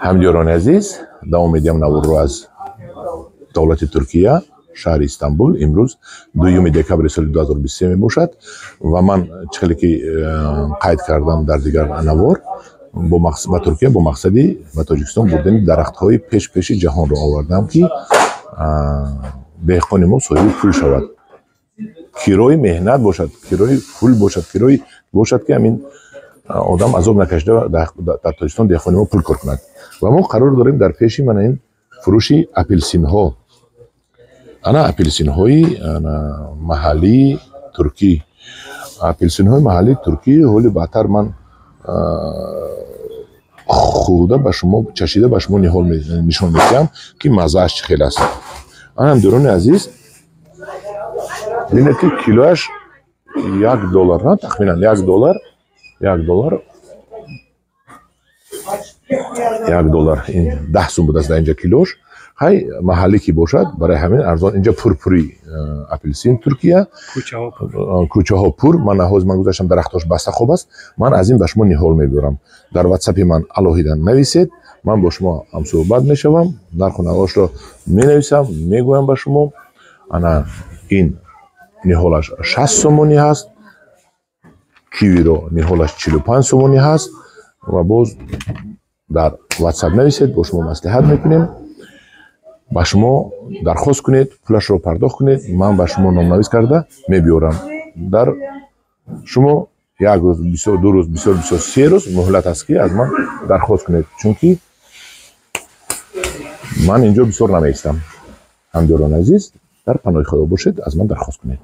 ҳамдиёрони азиз, давом медиҳам наврӯ аз давлати Туркия, шаҳри Истанбул. Имрӯз 2 декабри соли 2023 мебошад ва ман чӣ хеле ки қайд кардам дар дигар навор ба Туркия бо мақсади ба Тоҷикистон бурдани дарахтҳои пеши ҷаҳонро овардам, ки деҳқони мо соҳиби пул шавад. Кирои меҳнат бошад, кирои пул бошад, кирои бошад, ки ҳамин одам азоб накашида дар Тоҷикистон деҳқони мо пул кор кунад. Ва мо қарор дорем дар пеши мана ин фурӯши апелсинҳо. Ана апелсинҳои маҳаллии туркӣ. Апелсинҳои маҳаллии туркӣ ҳоли баъдтар ман хурда ба шумо чашида ба шумо нишон медиҳам, ки маззааш чӣ хел аст. Ана ҳамдиёрони азиз, бинед ки килоаш $1, тахминан $1 ин 10 сум буд аст дар инҷа килош. ҳай маҳаллӣ ки бошад, барои ҳамин арзон. Инҷа пурпури апелсин Туркия, кӯчаҳо пур. Ман гузаштам дарахтош баста хоб аст. Ман аз ин ба шумо ниҳол мебарам. Дар ватсапи ман алоҳида нависед, ман бо шумо ҳамсӯҳбат мешавам, нарху навошро менависам, мегӯям ба шумо. ана ин ниҳолаш 60 сомонӣ ҳаст, кивиро ниҳолаш 45 сомонӣ ҳаст. ва боз дар ватсап нависед, бо шумо маслиҳат мекунем. ба шумо дархост кунед, пулашро пардохт кунед, ман ба шумо номнавис карда мебиёрам. Дар шумо 1 рӯз, 2 рӯз, бисёр 3 рӯз муҳлат аст, ки аз ман дархост кунед, чунки ман инҷо бисёр намеистам. ҳамдиёрони азиз, дар паноҳи Худо бошед, аз ман дархост кунед.